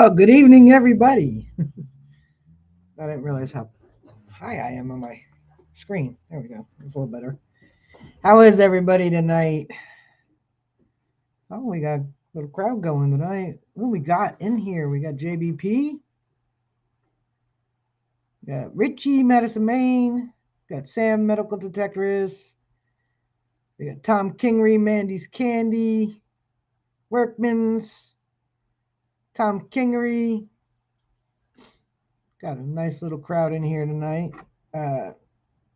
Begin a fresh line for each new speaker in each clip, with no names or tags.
Well, good evening, everybody. I didn't realize how high I am on my screen. There we go. It's a little better. How is everybody tonight? Oh, we got a little crowd going tonight. Oh, we got in here. We got JBP, got Richie, Madison, Maine, got Sam, medical detectorist. We got Tom Kingery, Mandy's Candy, Workman's, Tom Kingery. Got a nice little crowd in here tonight.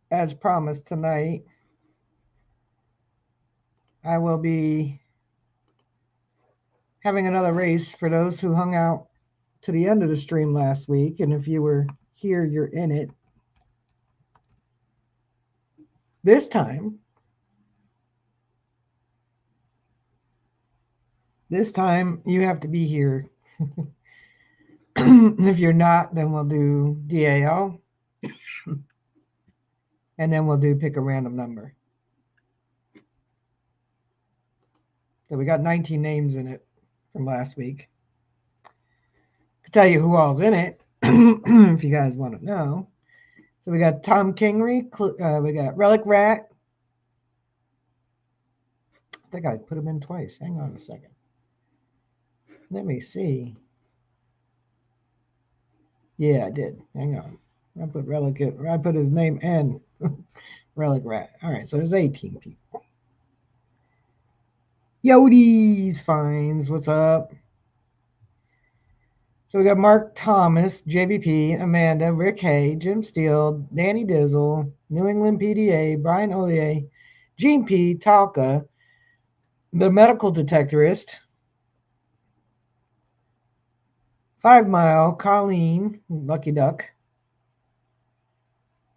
As promised tonight, I will be having another race for those who hung out to the end of the stream last week. And if you were here, you're in it. This time you have to be here. If you're not, then we'll do DAL. And then we'll do pick a random number. So we got 19 names in it from last week. I'll tell you who all's in it if you guys want to know. So we got Tom Kingery, we got Relic Rat. I think I put him in twice. Hang on a second. Let me see. Yeah, I did. Hang on. I put Relic. I put his name and Relic Rat. All right, so there's 18 people. Yodi's Finds, what's up? So we got Mark Thomas, JVP, Amanda, Rick Hay, Jim Steele, Danny Dizzle, New England PDA, Brian Ollier, Gene P, Talca, the medical detectorist, 5 Mile, Colleen, Lucky Duck,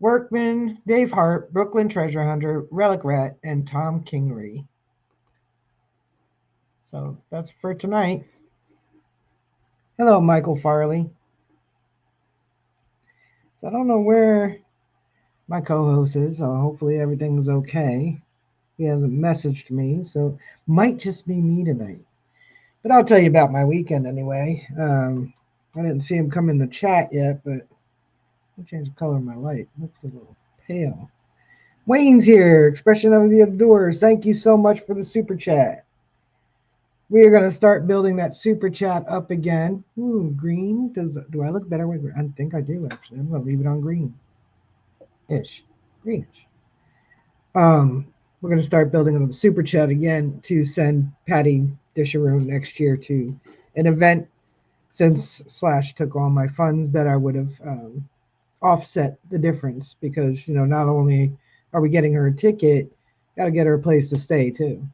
Workman, Dave Hart, Brooklyn Treasure Hunter, Relic Rat, and Tom Kingery. So that's for tonight. Hello, Michael Farley. So I don't know where my co-host is, so hopefully everything's okay. He hasn't messaged me, so might just be me tonight. But I'll tell you about my weekend anyway. I didn't see him come in the chat yet, but I'll change the color of my light. Looks a little pale. Wayne's here. Expression of the Adores. Thank you so much for the super chat. We are going to start building that super chat up again. Ooh, green. Do I look better with green? I think I do, actually. I'm going to leave it on green-ish. Greenish. We're going to start building on the super chat again to send Patty Disharoon next year to an event, since Slash took all my funds that I would have offset the difference, because, not only are we getting her a ticket, got to get her a place to stay too.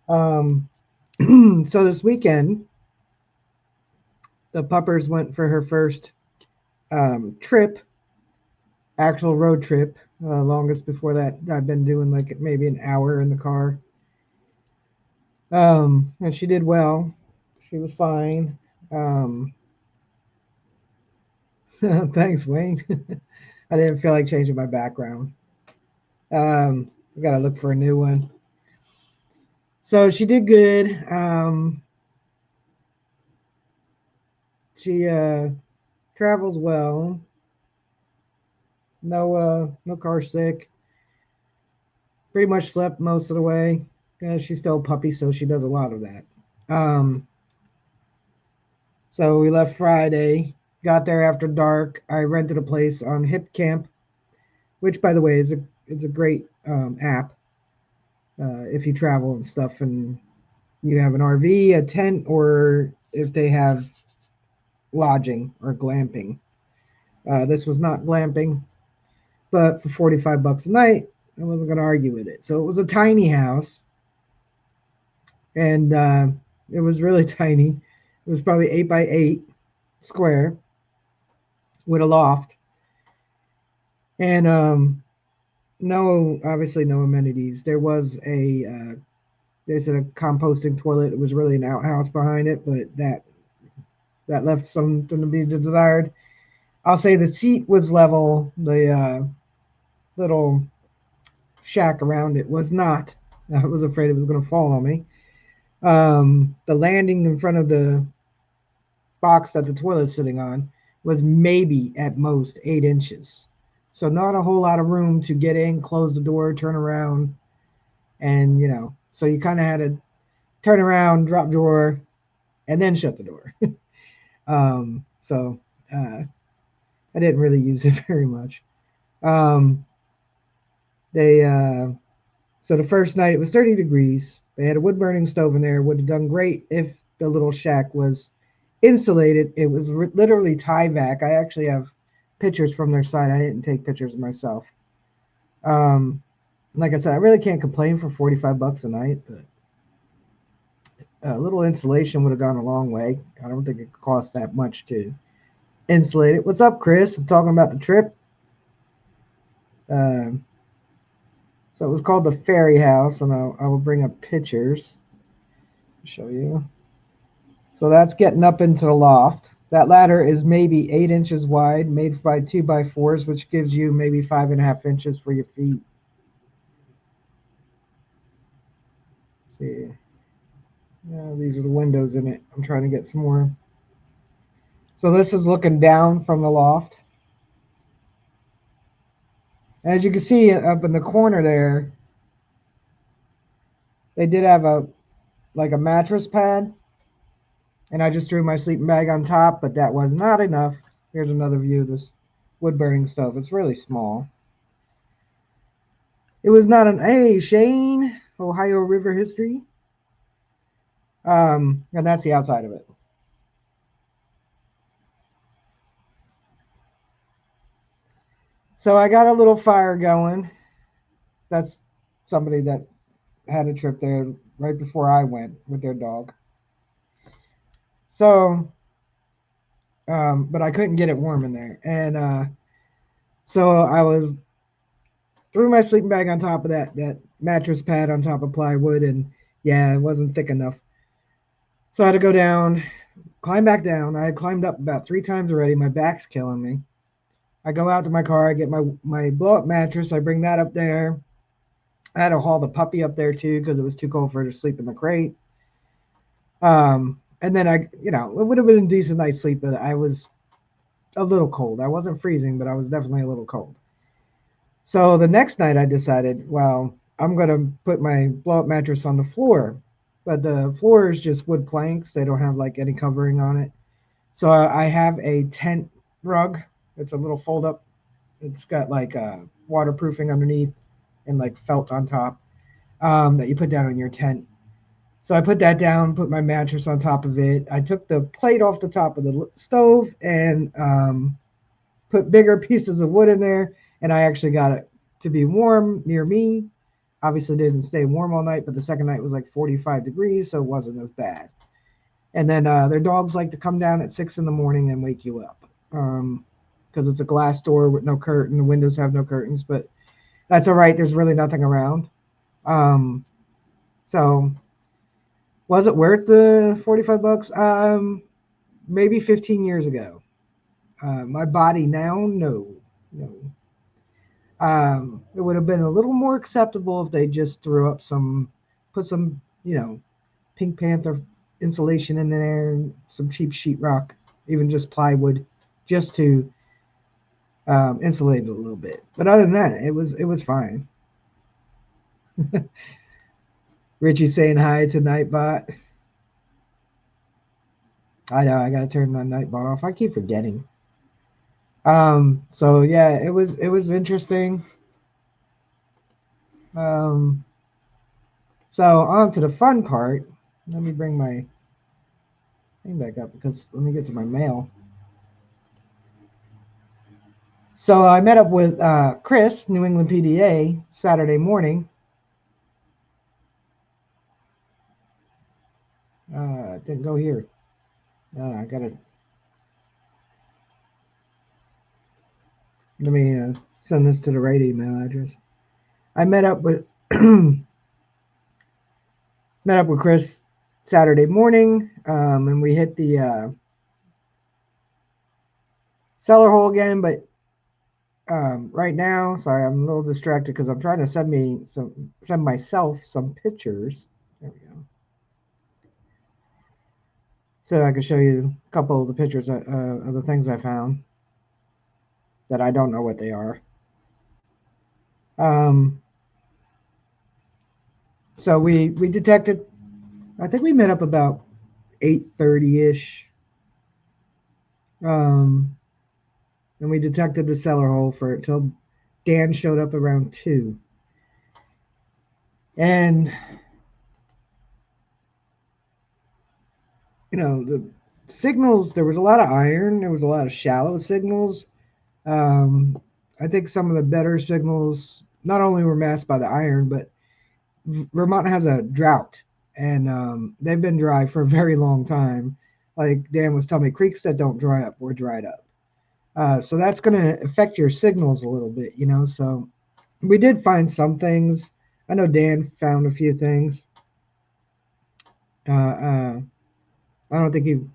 So this weekend, the puppers went for her first trip, actual road trip. Longest before that, I've been doing like maybe an hour in the car. And she did well. She was fine. Thanks, Wayne. I didn't feel like changing my background. I gotta look for a new one. So she did good. She travels well. No car sick. Pretty much slept most of the way. She's still a puppy, so she does a lot of that. So we left Friday. Got there after dark. I rented a place on Hip Camp, which, by the way, is a great app. If you travel and stuff, and you have an RV, a tent, or if they have lodging or glamping. This was not glamping, but for 45 bucks a night, I wasn't going to argue with it. So it was a tiny house, and it was really tiny. It was probably 8 by 8 square with a loft, and obviously no amenities. There was there's a composting toilet. It was really an outhouse behind it, but that left something to be desired. I'll say the seat was level. The little shack around it was not. I was afraid it was going to fall on me. The landing in front of the box that the toilet's sitting on was maybe at most 8 inches. So not a whole lot of room to get in, close the door, turn around, and so you kind of had to turn around, drop drawer, and then shut the door. So I didn't really use it very much. Um, they So the first night it was 30 degrees. They had a wood burning stove in there. Would have done great if the little shack was insulated. It was literally Tyvek. I actually have pictures from their site. I didn't take pictures of myself. Like I said, I really can't complain for 45 bucks a night, but a little insulation would have gone a long way. I don't think it could cost that much to insulate it. What's up, Chris? I'm talking about the trip. So it was called the Fairy House, and I will bring up pictures to show you. So that's getting up into the loft. That ladder is maybe 8 inches wide, made by 2x4s, which gives you maybe 5.5 inches for your feet. Let's see. Yeah, these are the windows in it. I'm trying to get some more. So this is looking down from the loft. As you can see up in the corner there, they did have a mattress pad, and I just threw my sleeping bag on top, but that was not enough. Here's another view of this wood burning stove. It's really small. It was not an hey Shane, Ohio River history. And that's the outside of it. So I got a little fire going. That's somebody that had a trip there right before I went with their dog. So, but I couldn't get it warm in there, and so I was threw my sleeping bag on top of that mattress pad on top of plywood, and yeah, it wasn't thick enough. So I had to go down, climb back down. I had climbed up about 3 times already. My back's killing me. I go out to my car. I get my blow up mattress. I bring that up there. I had to haul the puppy up there too because it was too cold for her to sleep in the crate. And then it would have been a decent night's sleep, but I was a little cold. I wasn't freezing, but I was definitely a little cold. So the next night I decided, well, I'm going to put my blow up mattress on the floor, but the floor is just wood planks. They don't have like any covering on it. So I have a tent rug. It's a little fold up. It's got like waterproofing underneath and like felt on top that you put down on your tent. So I put that down, put my mattress on top of it. I took the plate off the top of the stove and put bigger pieces of wood in there. And I actually got it to be warm near me. Obviously didn't stay warm all night, but the second night was like 45 degrees, so it wasn't as bad. And then their dogs like to come down at 6 in the morning and wake you up because it's a glass door with no curtain. The windows have no curtains, but that's all right. There's really nothing around. So was it worth the 45 bucks? Maybe 15 years ago. My body now, no. It would have been a little more acceptable if they just put some, Pink Panther insulation in there, some cheap sheetrock, even just plywood, just to insulate it a little bit. But other than that, it was fine. Richie saying hi to Nightbot. I know I gotta turn my Nightbot off. I keep forgetting. So yeah, it was interesting. So on to the fun part. Let me bring my thing back up because let me get to my mail. So I met up with Chris, New England PDA, Saturday morning. Didn't go here. I gotta. Let me send this to the right email address. I met up with Chris Saturday morning, and we hit the cellar hole again. But right now, sorry, I'm a little distracted because I'm trying to send myself some pictures. There we go. so I can show you a couple of the pictures of the things I found that I don't know what they are. Um, so we detected. I think we met up about 8:30 ish, um, and we detected the cellar hole for it till Dan showed up around 2. And the signals. There was a lot of iron. There was a lot of shallow signals. Um, I think some of the better signals not only were masked by the iron, but Vermont has a drought, and they've been dry for a very long time. Like Dan was telling me, creeks that don't dry up were dried up. So that's going to affect your signals a little bit. So we did find some things. I know Dan found a few things. I don't think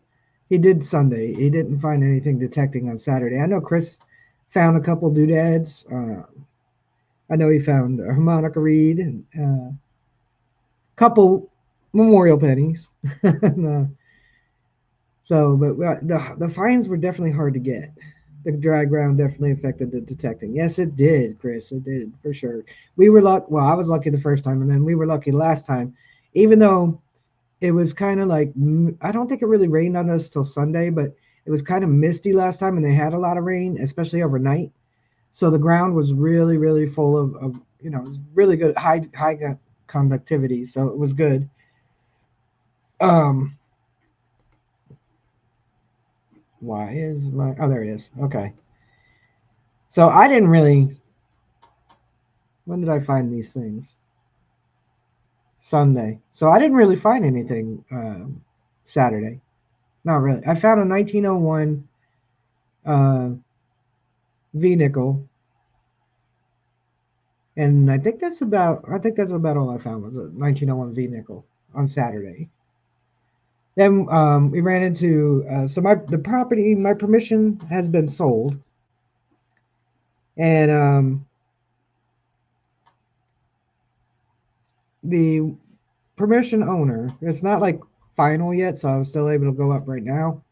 he did Sunday. He didn't find anything detecting on Saturday. I know Chris found a couple doodads. I know he found a harmonica reed and a couple memorial pennies. and, but the finds were definitely hard to get. The dry ground definitely affected the detecting. Yes, it did, Chris. It did for sure. We were lucky. Well, I was lucky the first time, and then we were lucky last time. Even though it was kind of like I don't think it really rained on us till Sunday, but it was kind of misty last time, and they had a lot of rain, especially overnight. So the ground was really, really full of it was really good high conductivity. So it was good. Um, why is my oh there it is. Okay. So I didn't really. When did I find these things? Sunday. So I didn't really find anything Saturday. Not really. I found a 1901 uh, V nickel, and I think that's about all I found was a 1901 V nickel on Saturday. Then we ran into so the property, my permission has been sold, and the permission owner, it's not like final yet, so I'm still able to go up right now.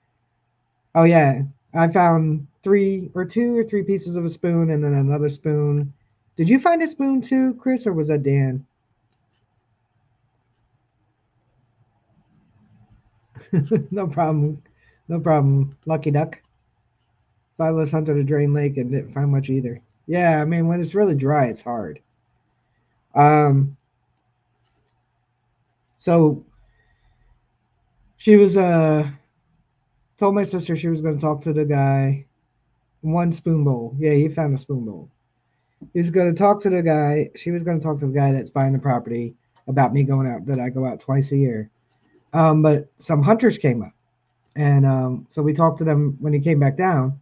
Oh yeah, I found two or three pieces of a spoon, and then another spoon. Did you find a spoon too, Chris, or was that Dan? No problem, no problem. Lucky duck. I was hunting a drain lake and didn't find much either. Yeah, I mean when it's really dry, it's hard. Um, so she was told my sister she was going to talk to the guy. One spoon bowl. Yeah, he found a spoon bowl. He was going to talk to the guy. She was going to talk to the guy that's buying the property about me going out. That I go out twice a year. But some hunters came up, and so we talked to them when he came back down.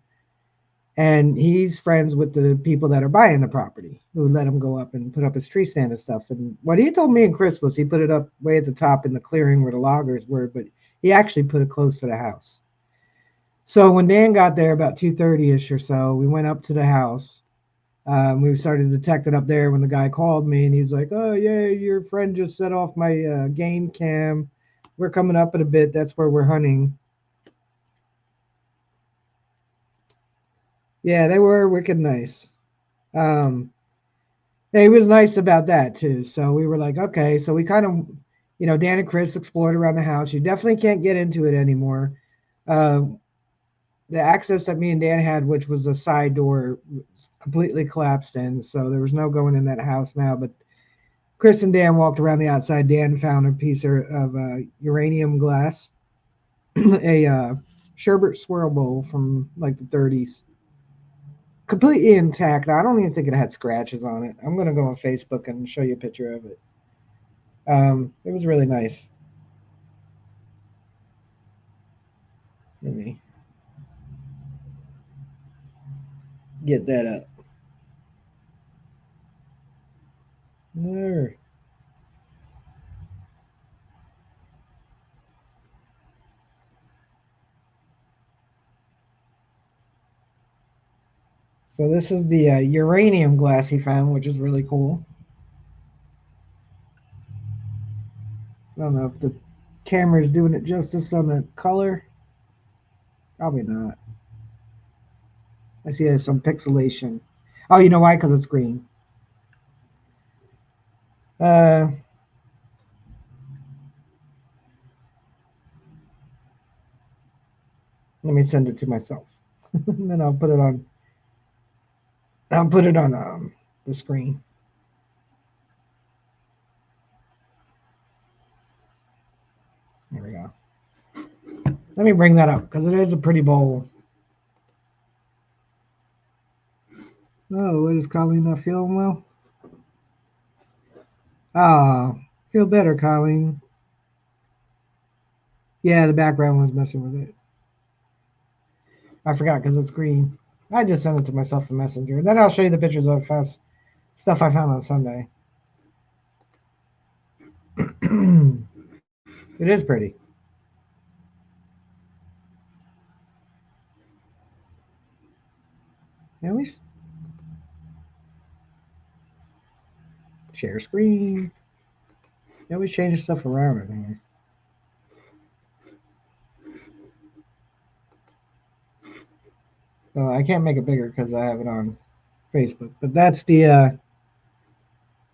And he's friends with the people that are buying the property, who let him go up and put up his tree stand and stuff. And what he told me and Chris was he put it up way at the top in the clearing where the loggers were, but he actually put it close to the house. So when Dan got there about 2:30 ish or so, we went up to the house. We started detecting up there when the guy called me, and he's like, "Oh yeah, your friend just set off my game cam. We're coming up in a bit. That's where we're hunting." Yeah, they were wicked nice. Um, yeah, he was nice about that too. So we were like, okay. So we kind of, Dan and Chris explored around the house. You definitely can't get into it anymore. Uh, the access that me and Dan had, which was a side door, was completely collapsed in. So there was no going in that house now. But Chris and Dan walked around the outside. Dan found a piece of uranium glass, a sherbet swirl bowl from like the 30s, completely intact. I don't even think it had scratches on it. I'm gonna go on Facebook and show you a picture of it. It was really nice. Let me get that up. There. So this is the uranium glass he found, which is really cool. I don't know if the camera's doing it justice on the color. Probably not. I see there's some pixelation. Oh, you know why? Because it's green. Uh, Let me send it to myself. And then I'll put it on. I'll put it on the screen. There we go. Let me bring that up because it is a pretty bowl. Oh, what is Colleen not feeling well? Oh, feel better, Colleen. Yeah, the background was messing with it. I forgot because it's green. I just sent it to myself in Messenger. And then I'll show you the pictures of stuff I found on Sunday. It is pretty. At least share screen. You always change stuff around in here. So I can't make it bigger because I have it on Facebook. But that's the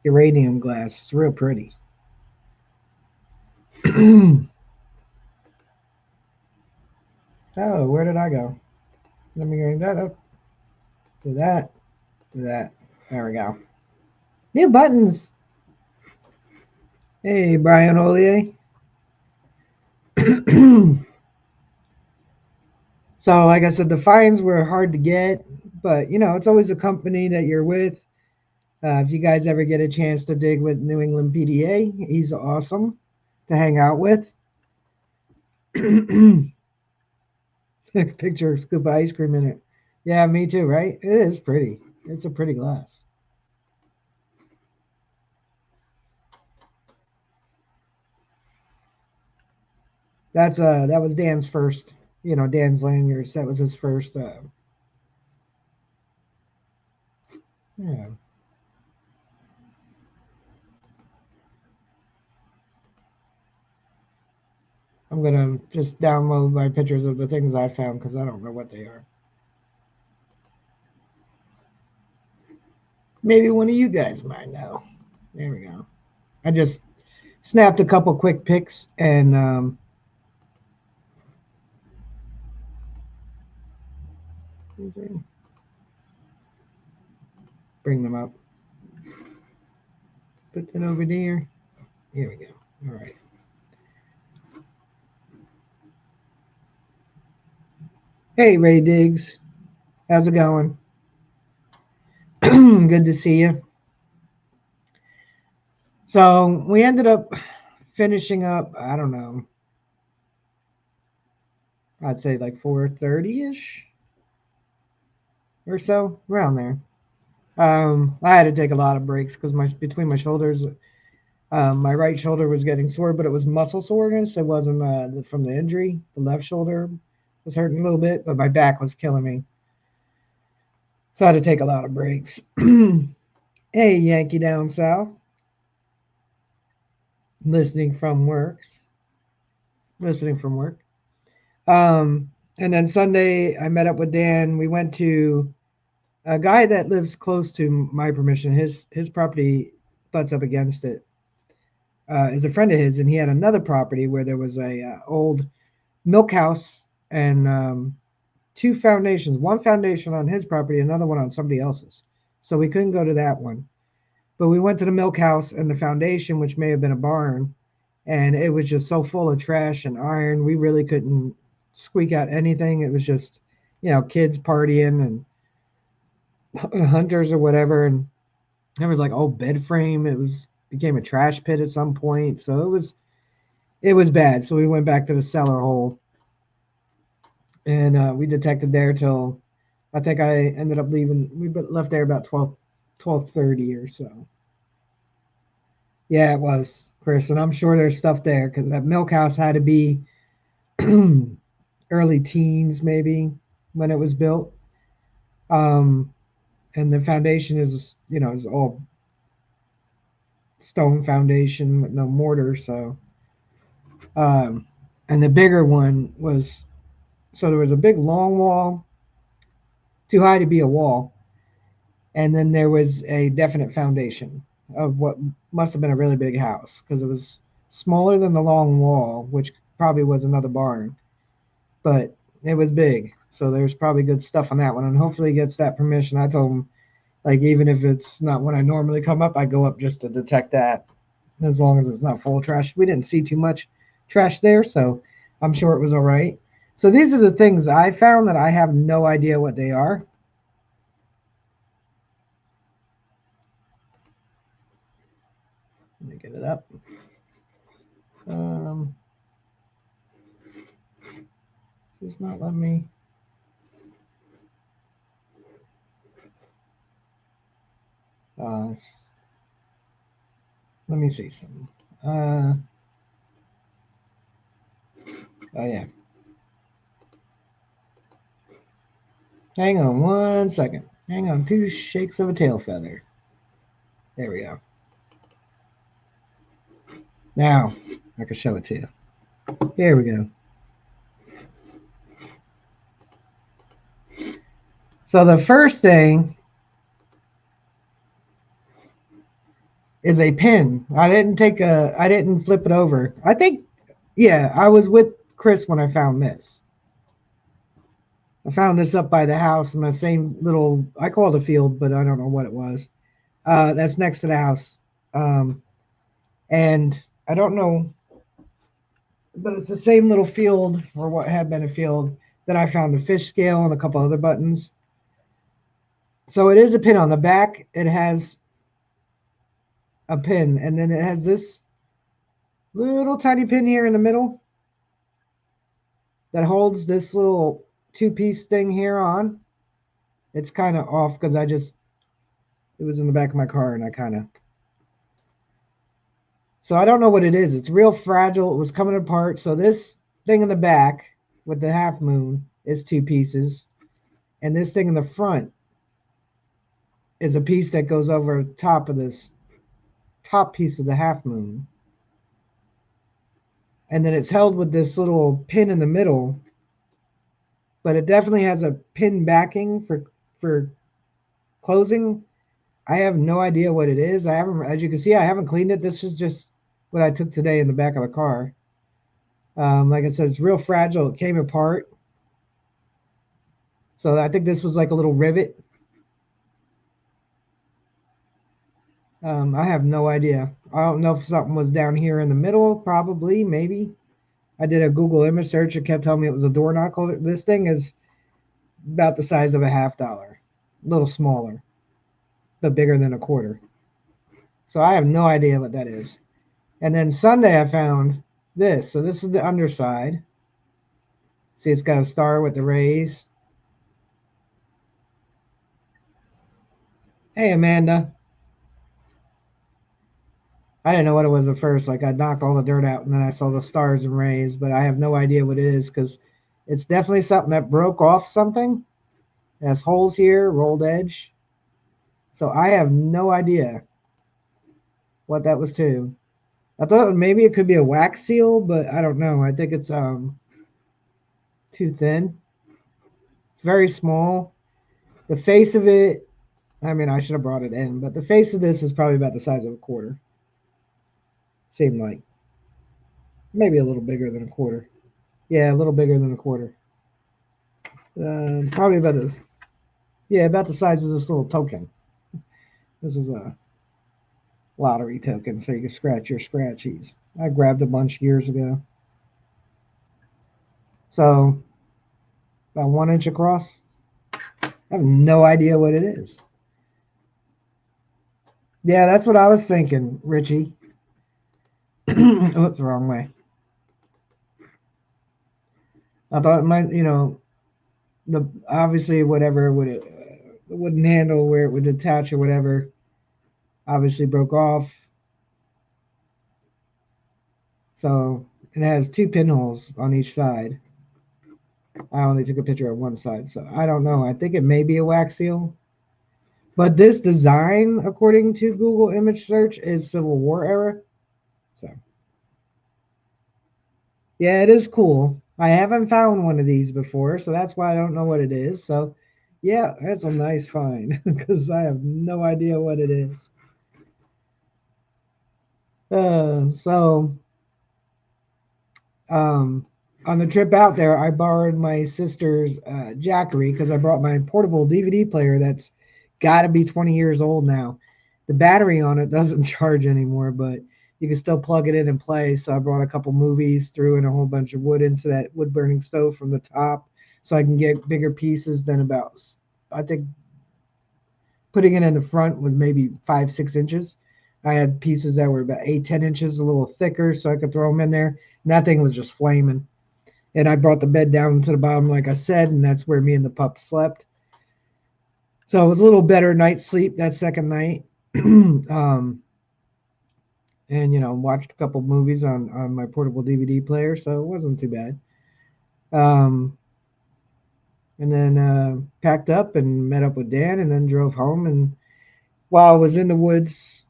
uranium glass. It's real pretty. Oh, where did I go? Let me bring that up. Do that. Do that. There we go. New buttons. Hey, Brian Ollier. So, like I said, the fines were hard to get, but it's always a company that you're with. If you guys ever get a chance to dig with New England PDA, he's awesome to hang out with. Picture of scoop of ice cream in it. Yeah, me too, right? It is pretty. It's a pretty glass. That was Dan's first, Dan's lanyards. That was his first. Yeah. I'm gonna just download my pictures of the things I found because I don't know what they are. Maybe one of you guys might know. There we go. I just snapped a couple quick pics and bring them up. Put that over there. Here we go. All right. Hey, Ray Diggs. How's it going? Good to see you. So we ended up finishing up, I don't know, I'd say like 4:30-ish or so, around there. I had to take a lot of breaks because between my shoulders, my right shoulder was getting sore, but it was muscle soreness. It wasn't from the injury. The left shoulder was hurting a little bit, but my back was killing me. So I had to take a lot of breaks. Hey, Yankee down south, listening from works, listening from work. And then Sunday, I met up with Dan. We went to a guy that lives close to my permission. His property butts up against it. Is a friend of his, and he had another property where there was a old milk house and two foundations. One foundation on his property, another one on somebody else's. So we couldn't go to that one. But we went to the milk house and the foundation, which may have been a barn, and it was just so full of trash and iron. We really couldn't squeak out anything. It was just, kids partying and hunters or whatever. And there was like old bed frame. It became a trash pit at some point. So it was bad. So we went back to the cellar hole and we detected there till I think I ended up leaving. We left there about 12:30 or so. Yeah, it was, Chris, and I'm sure there's stuff there because that milk house had to be early teens maybe when it was built. Um, and the foundation is all stone foundation with no mortar. So And the bigger one was, so there was a big long wall, too high to be a wall, and then there was a definite foundation of what must have been a really big house because it was smaller than the long wall, which probably was another barn, but it was big. So there's probably good stuff on that one, and hopefully he gets that permission. I told him, like, even if it's not when I normally come up, I go up just to detect that, as long as it's not full of trash. We didn't see too much trash there, so I'm sure it was all right. So these are the things I found that I have no idea what they are. Let me get it up. It's not letting me. Let me see something. Oh yeah. Hang on 1 second. Hang on, 2 shakes of a tail feather. There we go. Now I can show it to you. Here we go. So the first thing is a pin. I didn't flip it over. I think, yeah, I was with Chris when I found this. I found this up by the house in the same little, I call it a field, but I don't know what it was. That's next to the house. And I don't know, but it's the same little field, or what had been a field, that I found the fish scale and a couple other buttons. So it is a pin on the back. It has a pin, and then it has this little tiny pin here in the middle that holds this little 2-piece thing here on. It's kind of off because it was in the back of my car and so I don't know what it is. It's real fragile. It was coming apart. So this thing in the back with the half moon is 2 pieces. And this thing in the front is a piece that goes over top of this top piece of the half moon. And then it's held with this little pin in the middle, but it definitely has a pin backing for closing. I have no idea what it is. I haven't, as you can see, I haven't cleaned it. This is just what I took today in the back of the car. Like I said, it's real fragile. It came apart. So I think this was like a little rivet. I have no idea. I don't know if something was down here in the middle, probably, maybe. I did a Google image search. It kept telling me it was a door knocker. This thing is about the size of a $50, a little smaller, but bigger than a quarter. So I have no idea what that is. And then Sunday I found this. So this is the underside. See, it's got a star with the rays. Hey, Amanda. I didn't know what it was at first. Like, I knocked all the dirt out and then I saw the stars and rays, but I have no idea what it is because it's definitely something that broke off something. It has holes here, rolled edge. So I have no idea what that was to. I thought maybe it could be a wax seal, but I don't know. I think it's too thin. It's very small. The face of it, I mean, I should have brought it in, but the face of this is probably about the size of a quarter. Seemed like maybe a little bigger than a quarter. Yeah, a little bigger than a quarter. Probably about this. Yeah, about the size of this little token. This is a lottery token, so you can scratch your scratchies. I grabbed a bunch years ago. So about 1 inch across. I have no idea what it is. Yeah, that's what I was thinking, Richie. Oops, wrong way. I thought it might, the obviously whatever would the wooden handle where it would attach or whatever obviously broke off. So it has 2 pinholes on each side. I only took a picture of one side, so I don't know. I think it may be a wax seal. But this design, according to Google image search, is Civil War era. So Yeah, it is cool. I haven't found one of these before, so that's why I don't know what it is. So, yeah, that's a nice find because I have no idea what it is. So um, on the trip out there, I borrowed my sister's Jackery because I brought my portable DVD player that's got to be 20 years old now. The battery on it doesn't charge anymore, but you can still plug it in and play. So I brought a couple movies, threw in a whole bunch of wood into that wood burning stove from the top so I can get bigger pieces than about, I think putting it in the front was maybe 5, 6 inches. I had pieces that were about 8, 10 inches, a little thicker, so I could throw them in there. And that thing was just flaming. And I brought the bed down to the bottom, like I said, and that's where me and the pup slept. So it was a little better night's sleep that second night. And watched a couple movies on my portable DVD player, so it wasn't too bad. Um, and then packed up and met up with Dan, and then drove home. And while I was in the woods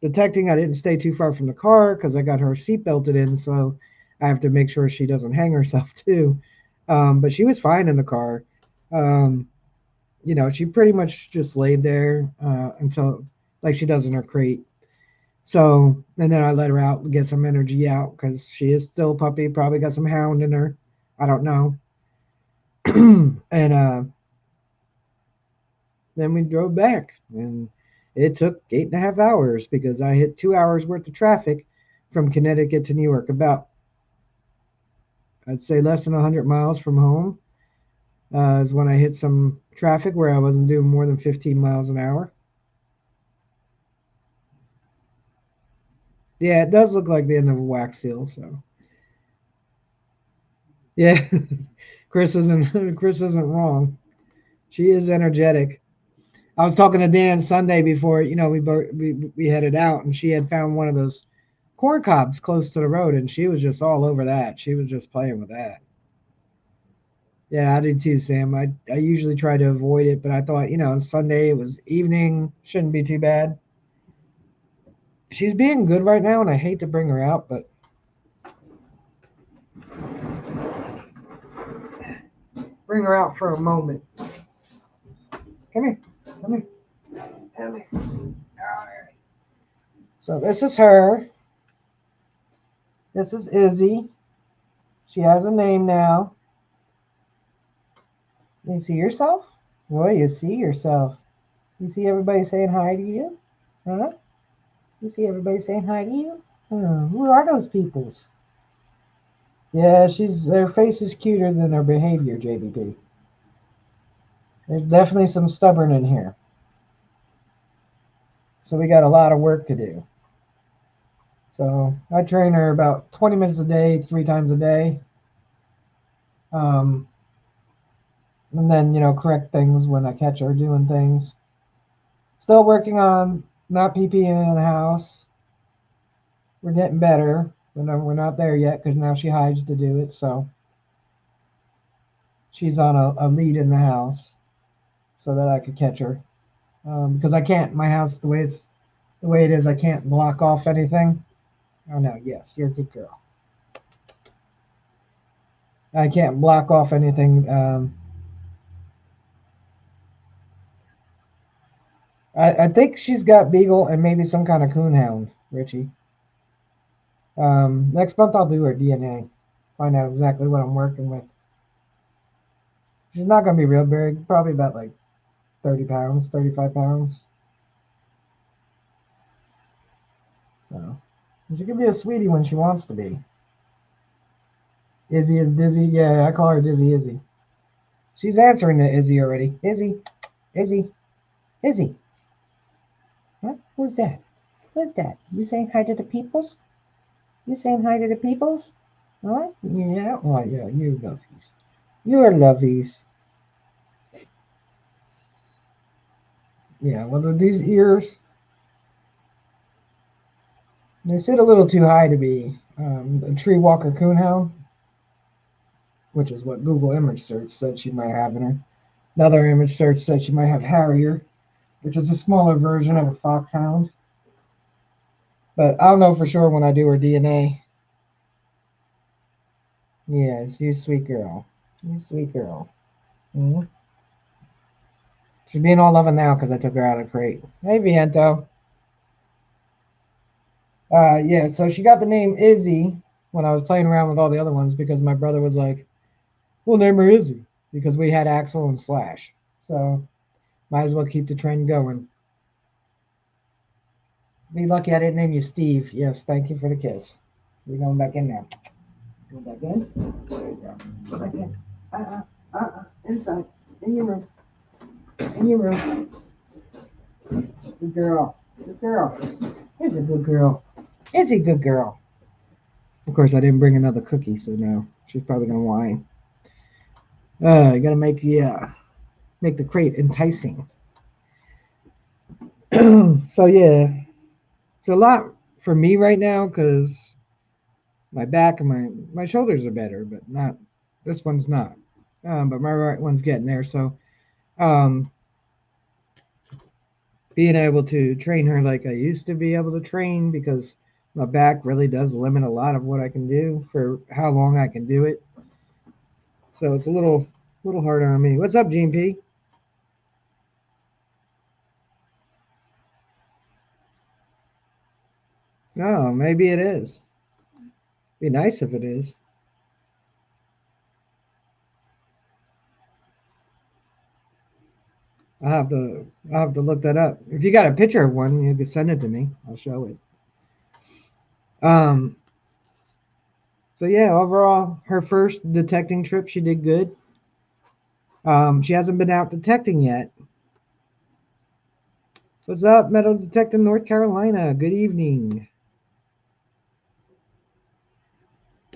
detecting, I didn't stay too far from the car because I got her seat belted in, so I have to make sure she doesn't hang herself too. But she was fine in the car. Um, she pretty much just laid there until, like she does in her crate. So, and then I let her out and get some energy out because she is still a puppy, probably got some hound in her. I don't know. And then we drove back, and it took 8.5 hours because I hit 2 hours worth of traffic from Connecticut to New York. About, I'd say, less than 100 miles from home is when I hit some traffic where I wasn't doing more than 15 miles an hour. Yeah, it does look like the end of a wax seal. So yeah, Chris isn't wrong. She is energetic. I was talking to Dan Sunday before we headed out, and she had found one of those corn cobs close to the road, and she was just all over that. She was just playing with that. Yeah, I did too, Sam. I usually try to avoid it, but I thought Sunday it was evening, shouldn't be too bad. She's being good right now, and I hate to bring her out, but bring her out for a moment. Come here, come here, come here. All right. So this is her. This is Izzy. She has a name now. You see yourself? Boy, you see yourself. You see everybody saying hi to you? Huh? You see everybody saying hi to you? Who are those peoples? Yeah, their face is cuter than their behavior, JBP. There's definitely some stubborn in here. So we got a lot of work to do. So I train her about 20 minutes a day, 3 times a day. Um, and then, correct things when I catch her doing things. Still working on not peeing in the house. We're getting better. We're not there yet because now she hides to do it. So she's on a lead in the house so that I could catch her. Because I can't, my house, the way it is, I can't block off anything. Oh no, yes, you're a good girl. I can't block off anything. I think she's got Beagle and maybe some kind of coonhound, Richie. Next month I'll do her DNA, find out exactly what I'm working with. She's not gonna be real big, probably about like 30 pounds, 35 pounds. So she can be a sweetie when she wants to be. Izzy is Dizzy. Yeah, I call her Dizzy Izzy. She's answering to Izzy already. Izzy, Izzy, Izzy. Huh? Who's that? Who's that? You saying hi to the peoples? You saying hi to the peoples? Huh? Yeah. Oh, yeah. You're lovies. You're lovies. Yeah. Well, these ears, they sit a little too high to be a tree walker coonhound, which is what Google image search said she might have in her. Another image search said she might have Harrier, which is a smaller version of a foxhound. But I'll know for sure when I do her DNA. Yes, you sweet girl. You sweet girl. Mm-hmm. She's being all loving now because I took her out of the crate. Hey, Viento. Yeah, so she got the name Izzy when I was playing around with all the other ones because my brother was like, we'll name her Izzy because we had Axel and Slash. So might as well keep the trend going. Be lucky I didn't name you Steve. Yes, thank you for the kiss. We're going back in now. Go back in. There you go. Go back in. Inside. In your room. In your room. Good girl. Good girl. Here's a good girl. Is a good girl. Of course, I didn't bring another cookie, so no. She's probably gonna whine. You gotta make the crate enticing. So yeah, it's a lot for me right now because my back and my shoulders are better, but not this one's not. But my right one's getting there. So um, being able to train her like I used to be able to train because my back really does limit a lot of what I can do for how long I can do it. So it's a little harder on me. What's up, Gene P? No, maybe it is. Be nice if it is. I'll have to look that up. If you got a picture of one, you can send it to me. I'll show it. Um, so yeah, overall, her first detecting trip, she did good. She hasn't been out detecting yet. What's up, Metal Detective North Carolina? Good evening.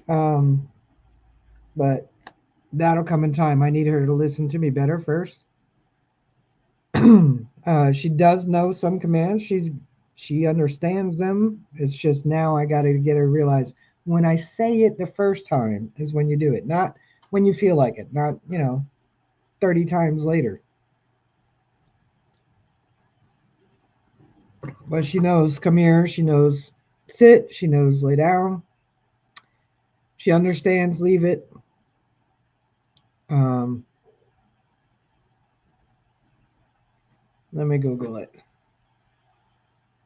Um, but that'll come in time. I need her to listen to me better first. She does know some commands. She understands them. It's just now I got to get her to realize when I say it the first time is when you do it, not when you feel like it, not 30 times later. But she knows come here. She knows sit. She knows lay down. She understands leave it. Um, Let me Google it.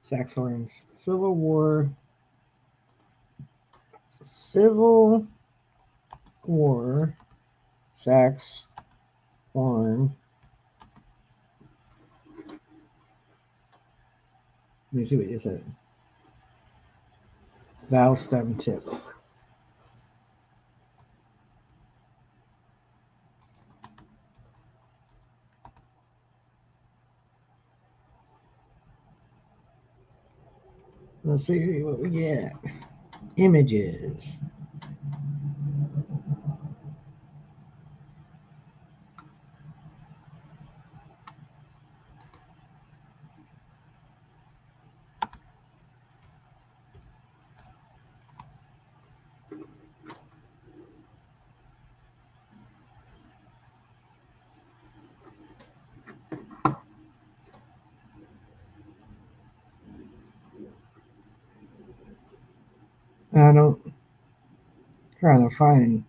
Sax horns. Civil War. Civil War. Sax horn. Let me see what you said. Vowel stem tip. Let's see what we get. Images. I don't trying to find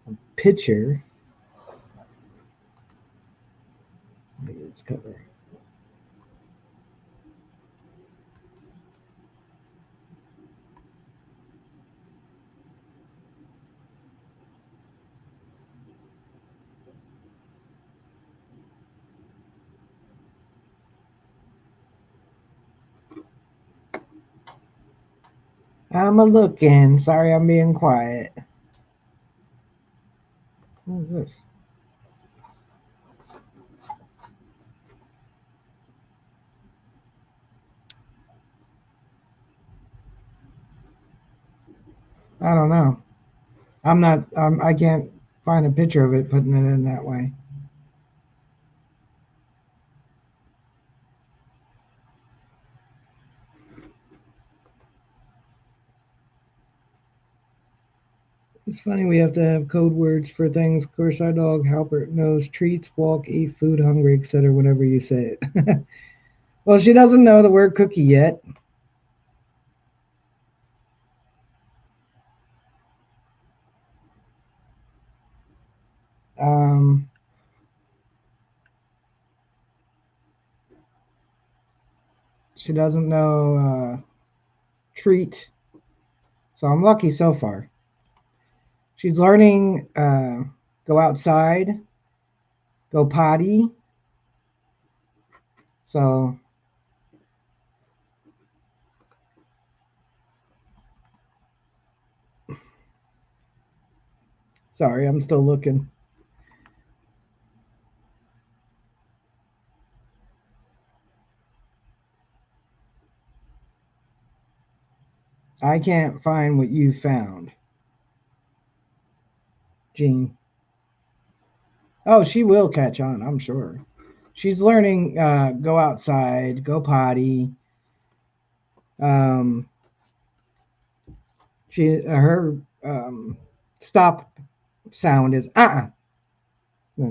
a picture. Look at this cover. I'm a looking. Sorry, I'm being quiet. What is this? I don't know. I'm not. I can't find a picture of it. Putting it in that way. It's funny we have to have code words for things. Of course, our dog Halpert knows treats, walk, eat, food, hungry, etc. Whenever you say it. Well, she doesn't know the word cookie yet. She doesn't know treat. So I'm lucky so far. She's learning go outside, go potty. So sorry, I'm still looking. I can't find what you found, Jean. Oh, she will catch on, I'm sure. She's learning go outside, go potty. Um, her stop sound is And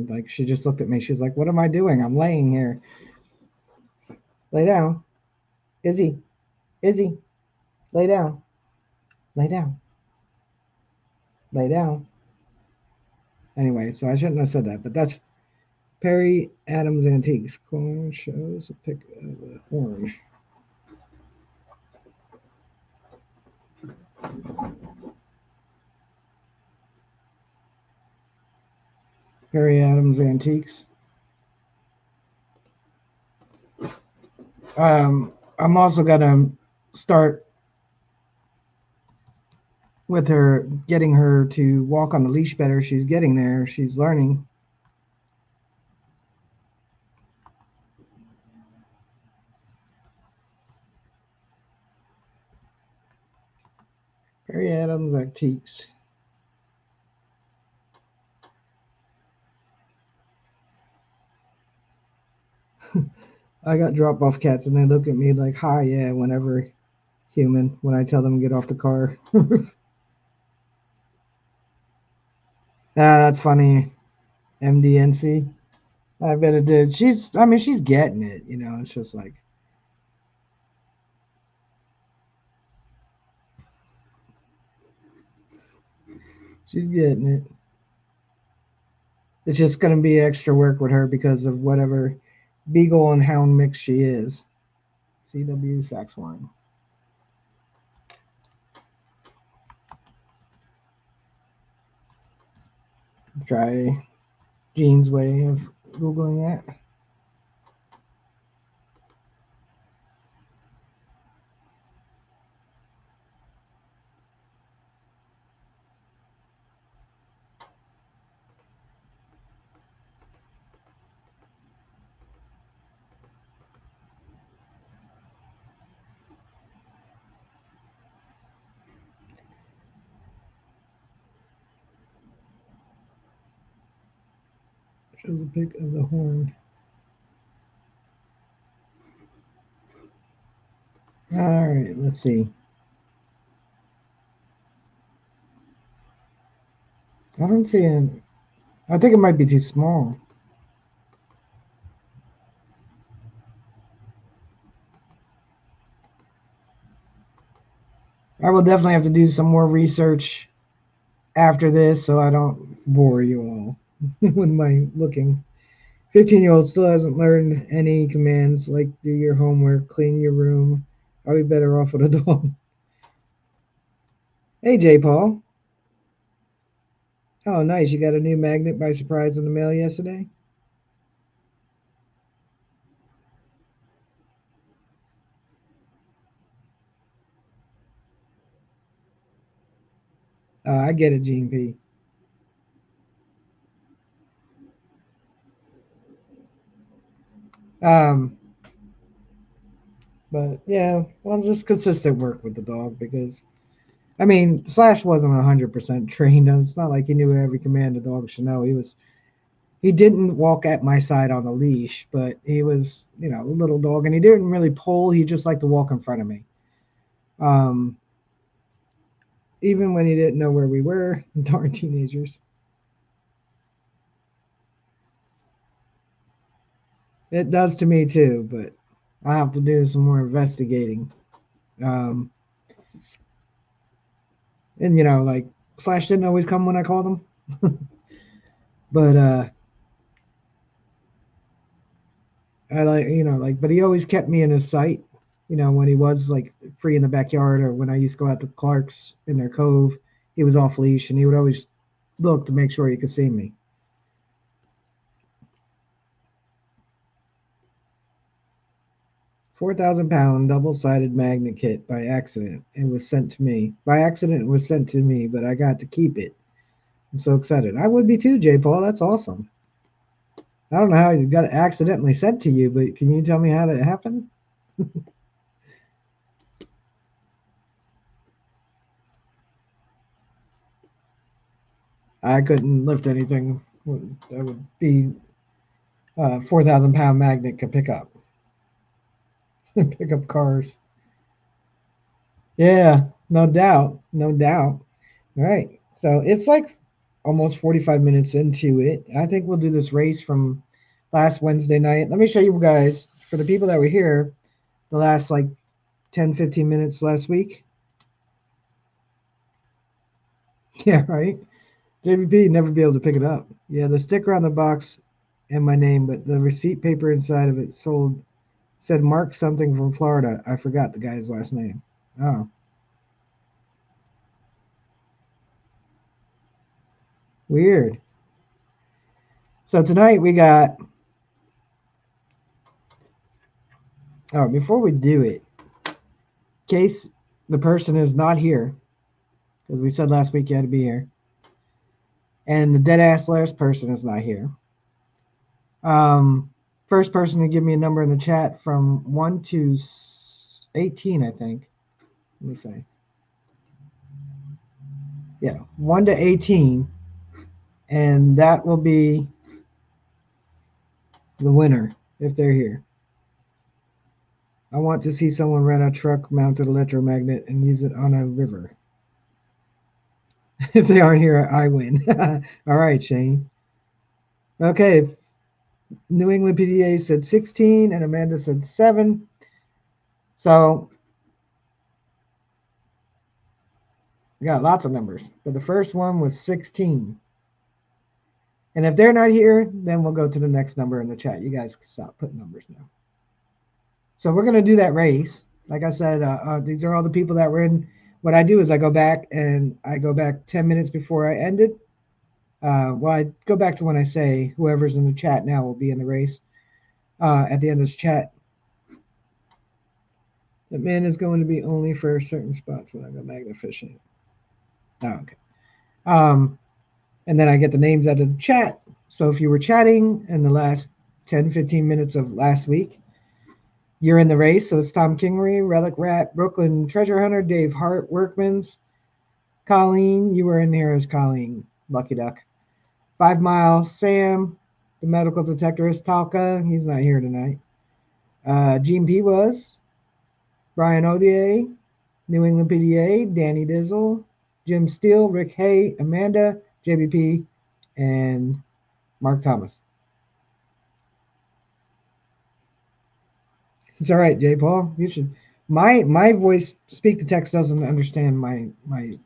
like she just looked at me. She's like, "What am I doing? I'm laying here. Lay down, Izzy. Izzy, lay down. Lay down. Lay down." Anyway, so I shouldn't have said that, but that's Perry Adams Antiques. Corn shows a pic of a horn. Perry Adams Antiques. I'm also gonna start with her, getting her to walk on the leash better. She's getting there. She's learning. Perry Adams Antiques. I got drop off cats and they look at me like, "Hi, yeah," whenever human, when I tell them to get off the car. That's funny. MDNC. I bet it did. I mean, she's getting it. It's just like, she's getting it. It's just going to be extra work with her because of whatever beagle and hound mix she is. CW Sax Wine. Try Jean's way of Googling that. Shows a pic of the horn. All right, let's see. I don't see it. I think it might be too small. I will definitely have to do some more research after this so I don't bore you all with my looking. 15-year-old still hasn't learned any commands like do your homework, clean your room. Are we better off with a dog? Hey, J. Paul. Oh, nice. You got a new magnet by surprise in the mail yesterday? I get it, Gene P. Um, but yeah, well, just consistent work with the dog because, I mean, Slash wasn't 100% trained. It's not like he knew every command the dog should know. He didn't walk at my side on a leash, but he was, a little dog, and he didn't really pull. He just liked to walk in front of me. Um, even when he didn't know where we were, darn teenagers. It does to me too, but I have to do some more investigating. Um, and like Slash didn't always come when I called him, but I like, but he always kept me in his sight, You know, when he was like free in the backyard, or when I used to go out to Clark's in their cove, he was off leash, and he would always look to make sure he could see me. 4,000 pound double sided magnet kit by accident. It was sent to me. By accident, it was sent to me, but I got to keep it. I'm so excited. I would be too, J. Paul. That's awesome. I don't know how you got it accidentally sent to you, but can you tell me how that happened? I couldn't lift anything that would be 4,000 pound magnet could pick up. Pick up cars. Yeah, no doubt. No doubt. All right. So it's like almost 45 minutes into it. I think we'll do this race from last Wednesday night. Let me show you guys, for the people that were here, the last like 10, 15 minutes last week. Yeah, right. JBP never be able to pick it up. Yeah, the sticker on the box and my name, but the receipt paper inside of it sold said Mark something from Florida. I forgot the guy's last name. Oh, weird. So tonight we got. Oh, before we do it, in case the person is not here, because we said last week you had to be here, and the dead ass last person is not here. Um, First person to give me a number in the chat from 1 to 18, I think. Let me say. Yeah, 1 to 18, and that will be the winner if they're here. I want to see someone rent a truck mounted electromagnet and use it on a river. If they aren't here, I win. All right, Shane. Okay, New England PDA said 16 and Amanda said 7. So we got lots of numbers, but the first one was 16. And if they're not here, then we'll go to the next number in the chat. You guys can stop putting numbers now. So we're going to do that race. Like I said, these are all the people that were in. What I do is I go back 10 minutes before I end it. Well, I go back to when I say whoever's in the chat now will be in the race at the end of this chat. The man is going to be only for certain spots when I go magnet fishing. Oh, okay. And then I get the names out of the chat. So if you were chatting in the last 10, 15 minutes of last week, you're in the race. So it's Tom Kingery, Relic Rat, Brooklyn Treasure Hunter, Dave Hart, Workmans, Colleen. You were in here as Colleen, Lucky Duck. 5 Mile, Sam, the medical detectorist, Talca. He's not here tonight. Gene P was, Brian Odier, New England PDA, Danny Dizzle, Jim Steele, Rick Hay, Amanda, JBP, and Mark Thomas. It's all right, J. Paul. You should. My voice, speak to text, doesn't understand my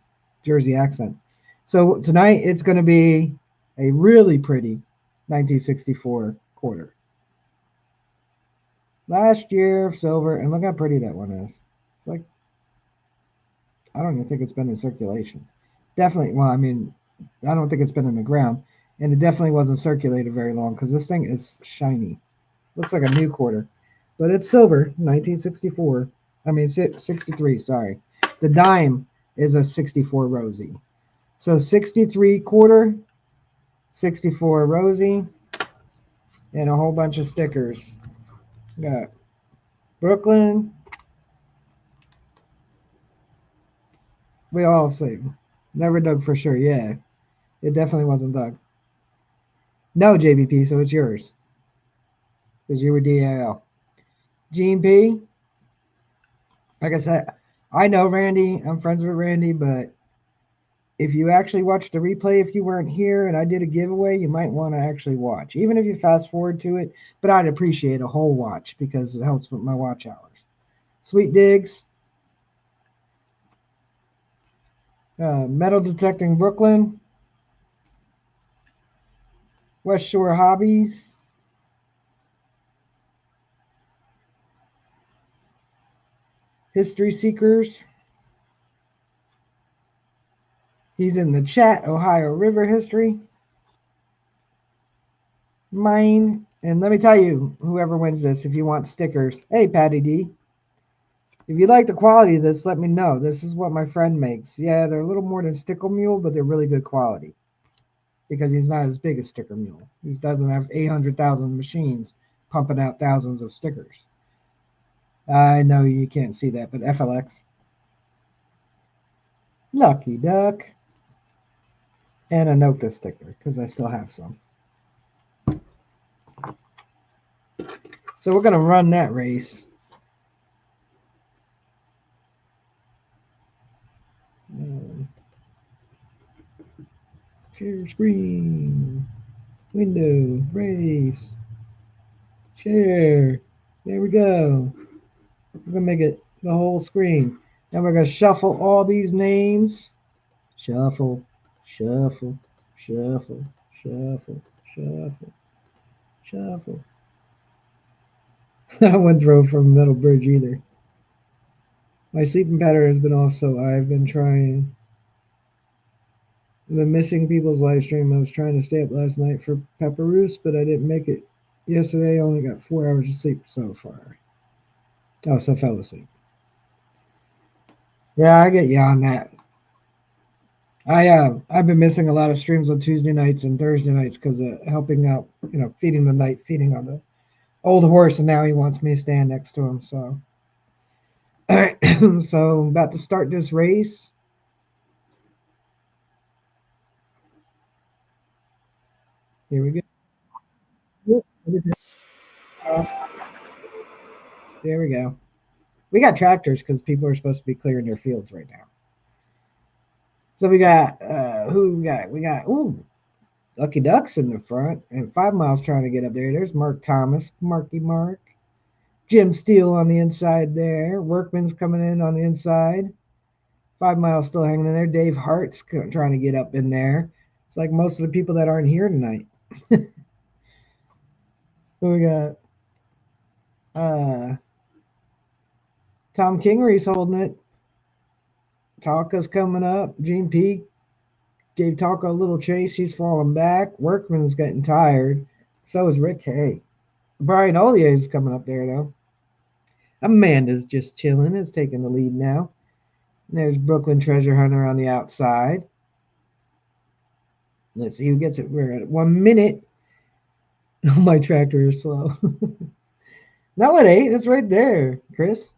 Jersey accent. So tonight it's going to be a really pretty 1964 quarter. Last year silver, and look how pretty that one is. It's like, I don't even think it's been in circulation. Definitely, well, I mean, I don't think it's been in the ground, and it definitely wasn't circulated very long because this thing is shiny. Looks like a new quarter, but it's silver, 1964. I mean, 63. Sorry, the dime is a 64 rosy. So 63 quarter, 64 rosy, and a whole bunch of stickers. Got Brooklyn. We all see. Never dug for sure. Yeah, it definitely wasn't dug. No, JBP, so it's yours because you were DAL. Gene P. Like I said, I know Randy. I'm friends with Randy, but if you actually watch the replay, if you weren't here and I did a giveaway, you might want to actually watch, even if you fast forward to it. But I'd appreciate a whole watch because it helps with my watch hours. Sweet Digs, Metal Detecting Brooklyn, West Shore Hobbies, History Seekers. He's in the chat. Ohio River history. Mine. And let me tell you, whoever wins this, if you want stickers. Hey, Patty D. If you like the quality of this, let me know. This is what my friend makes. Yeah, they're a little more than Stickle Mule, but they're really good quality. Because he's not as big as Sticker Mule. He doesn't have 800,000 machines pumping out thousands of stickers. I know you can't see that, but FLX. Lucky Duck. And a Noka sticker, because I still have some. So we're going to run that race. Share screen. Window. Race. Share. There we go. We're going to make it the whole screen. Then we're going to shuffle all these names. Shuffle. Shuffle. Shuffle. Shuffle. Shuffle. Shuffle. I wouldn't throw from Metal Bridge either. My sleeping pattern has been off, so I've been trying. I've been missing people's live stream. I was trying to stay up last night for Pepperoos, but I didn't make it yesterday. I only got 4 hours of sleep so far. Oh, so I fell asleep. Yeah, I get you on that. I've been missing a lot of streams on Tuesday nights and Thursday nights because of helping out, feeding the night, feeding on the old horse, and now he wants me to stand next to him. So, all right, so I'm about to start this race. Here we go. There we go. We got tractors because people are supposed to be clearing their fields right now. So we got who we got? We got Lucky Ducks in the front, and 5 Miles trying to get up there. There's Mark Thomas, Marky Mark. Jim Steele on the inside there. Workman's coming in on the inside. 5 Miles still hanging in there. Dave Hart's trying to get up in there. It's like most of the people that aren't here tonight. Who we got? Tom Kingery's holding it. Talka's coming up. Gene P gave Talka a little chase. She's falling back. Workman's getting tired. So is Rick Hay. Brian Olier's coming up there, though. Amanda's just chilling, is taking the lead now. And there's Brooklyn Treasure Hunter on the outside. Let's see who gets it. We're at 1 minute. Oh, my tractor is slow. No, it ain't. It's right there, Chris.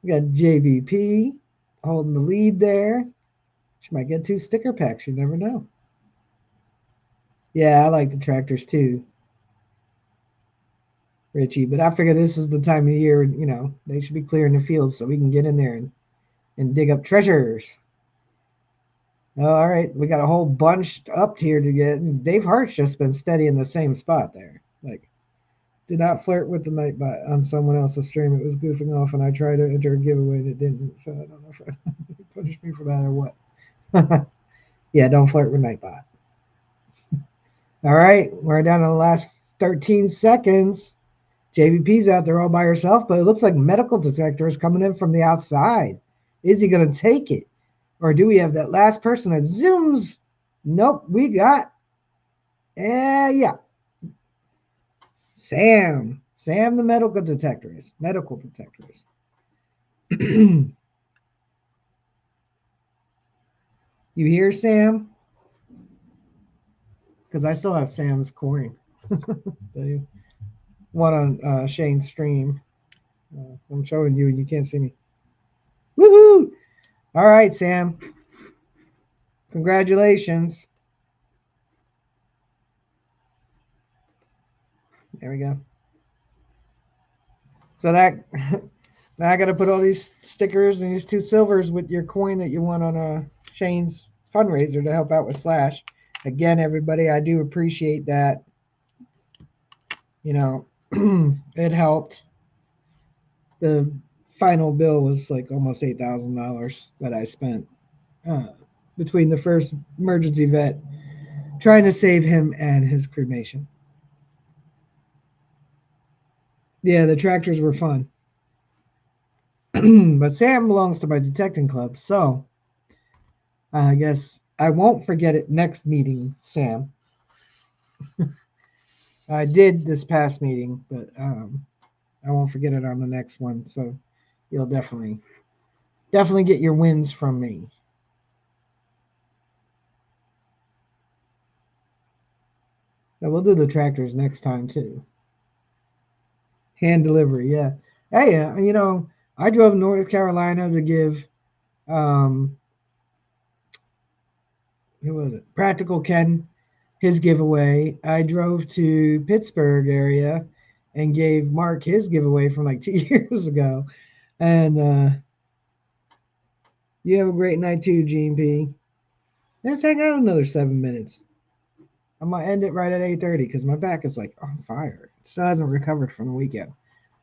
We got JVP holding the lead there. She might get 2 sticker packs. You never know. Yeah, I like the tractors too, Richie. But I figure this is the time of year, they should be clearing the fields so we can get in there and dig up treasures. All right, we got a whole bunch up here to get. Dave Hart's just been steady in the same spot there. Like, did not flirt with the Nightbot on someone else's stream. It was goofing off, and I tried to enter a giveaway and it didn't. So I don't know if it punished me for that or what. Yeah, don't flirt with Nightbot. All right, we're down to the last 13 seconds. JVP's out there all by herself, but it looks like Medical Detector is coming in from the outside. Is he going to take it? Or do we have that last person that zooms? Nope, we got, yeah. Sam the medical detectorist. You hear Sam? Because I still have Sam's coin. One on Shane's stream. I'm showing you and you can't see me. Woohoo! All right, Sam. Congratulations. There we go. So that now I got to put all these stickers and these 2 silvers with your coin that you won on Shane's fundraiser to help out with Slash. Again, everybody, I do appreciate that. It helped. The final bill was like almost $8,000 that I spent between the first emergency vet trying to save him and his cremation. Yeah, the tractors were fun. But Sam belongs to my detecting club, so I guess I won't forget it next meeting, Sam. I did this past meeting, but I won't forget it on the next one. So you'll definitely get your wins from me. And we'll do the tractors next time too. Hand delivery, yeah. Hey, I drove North Carolina to give um, who was it? Practical Ken his giveaway. I drove to Pittsburgh area and gave Mark his giveaway from like 2 years ago. And you have a great night too, GMP. Let's hang out another 7 minutes. I'm gonna end it right at 8:30 because my back is like on fire. It still hasn't recovered from the weekend,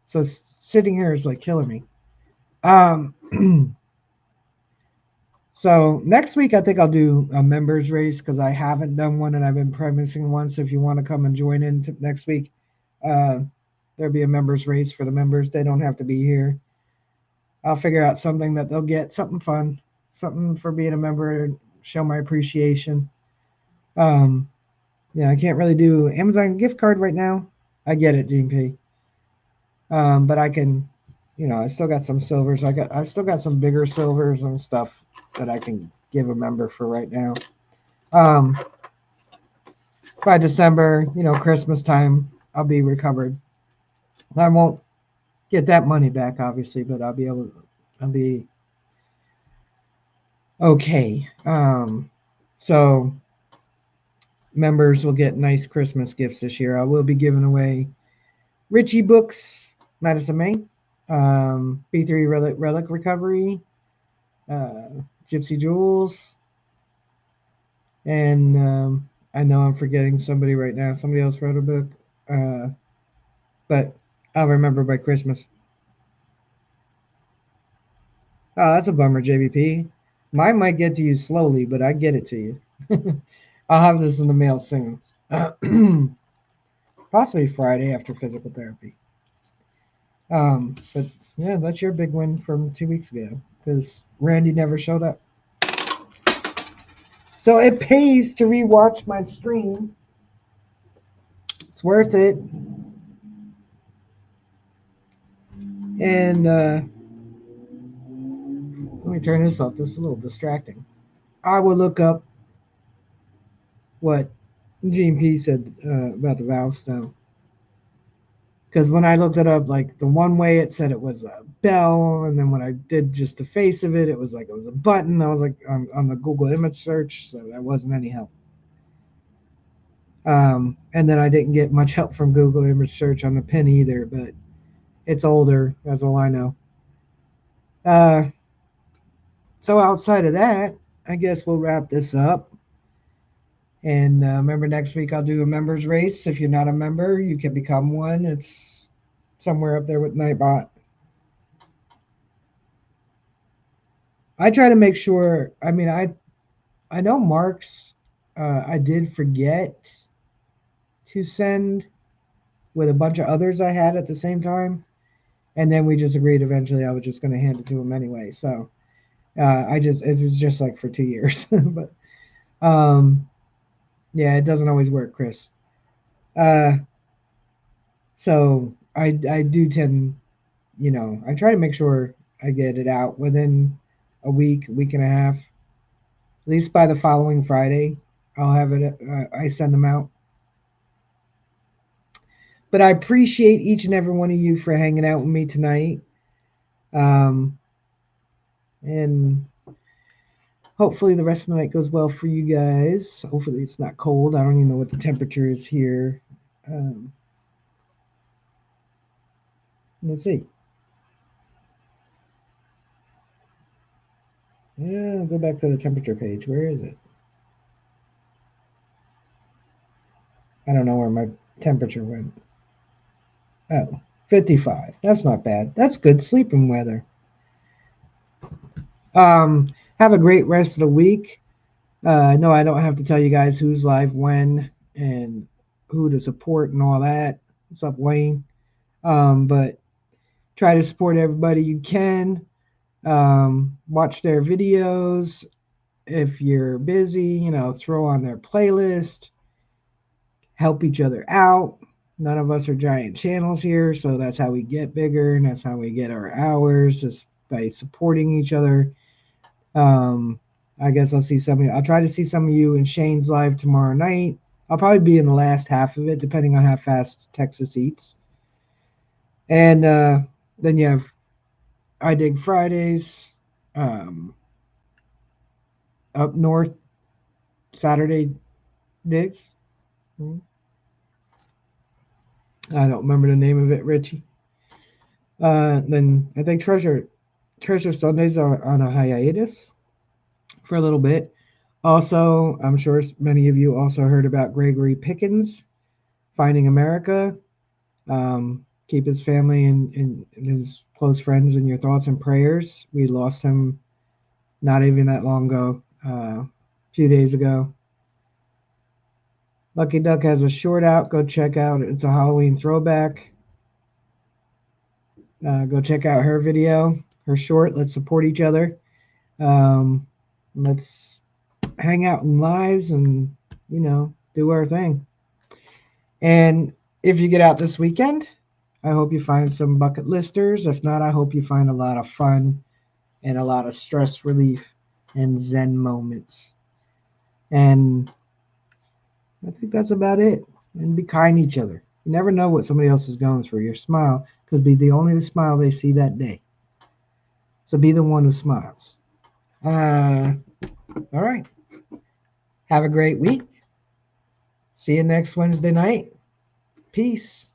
so sitting here is like killing me. Um, so next week I think I'll do a members race because I haven't done one and I've been premising one. So if you want to come and join in next week, uh, there'll be a members race for the members. They don't have to be here. I'll figure out something that they'll get, something fun, something for being a member, show my appreciation. Um, yeah, I can't really do Amazon gift card right now. I get it, GP. But I can, I still got some silvers. I still got some bigger silvers and stuff that I can give a member for right now. Um, by December, Christmas time, I'll be recovered. I won't get that money back, obviously, but I'll be okay. So members will get nice Christmas gifts this year. I will be giving away Richie books, Madison May, B3 Relic Recovery, Gypsy Jewels, and I know I'm forgetting somebody right now. Somebody else wrote a book, but I'll remember by Christmas. Oh, that's a bummer, JVP. Mine might get to you slowly, but I get it to you. I'll have this in the mail soon. Possibly Friday after physical therapy. But yeah, that's your big win from 2 weeks ago because Randy never showed up. So it pays to rewatch my stream. It's worth it. And let me turn this off. This is a little distracting. I will look up what GMP said about the valve stone. Because when I looked it up, like the one way it said it was a bell, and then when I did just the face of it, it was like it was a button. I was like on the Google image search, so that wasn't any help. And then I didn't get much help from Google image search on the pin either, but it's older. That's all I know. So outside of that, I guess we'll wrap this up. And remember, next week I'll do a members race. If you're not a member, you can become one. It's somewhere up there with Nightbot. I try to make sure. I mean, I know Mark's. I did forget to send with a bunch of others I had at the same time, and then we just agreed eventually I was just going to hand it to him anyway. So it was just like for 2 years, but yeah, it doesn't always work, Chris. So I do tend, I try to make sure I get it out within a week and a half, at least by the following Friday. I'll have it. I send them out. But I appreciate each and every one of you for hanging out with me tonight. And hopefully the rest of the night goes well for you guys. Hopefully it's not cold. I don't even know what the temperature is here. Let's see. Yeah, go back to the temperature page. Where is it? I don't know where my temperature went. Oh, 55. That's not bad. That's good sleeping weather. Have a great rest of the week. No, I don't have to tell you guys who's live when and who to support and all that. What's up, Wayne? But Try to support everybody you can. Watch their videos. If you're busy, throw on their playlist. Help each other out. None of us are giant channels here, so that's how we get bigger, and that's how we get our hours, is by supporting each other. Um, I guess I'll see some of you. I'll try to see some of you in Shane's live tomorrow night. I'll probably be in the last half of it, depending on how fast Texas eats. And then you have I Dig Fridays, um, up north Saturday digs. I don't remember the name of it, Richie. Then I think Treasure Sundays are on a hiatus for a little bit. Also, I'm sure many of you also heard about Gregory Pickens finding America. Keep his family and his close friends in your thoughts and prayers. We lost him not even that long ago, a few days ago. Lucky Duck has a short out. Go check out. It's a Halloween throwback. Go check out her video, her short. Let's support each other. Let's hang out in lives and do our thing. And if you get out this weekend, I hope you find some bucket listers. If not, I hope you find a lot of fun and a lot of stress relief and zen moments. And I think that's about it. And be kind to each other. You never know what somebody else is going through. Your smile could be the only smile they see that day. So be the one who smiles. All right. Have a great week. See you next Wednesday night. Peace.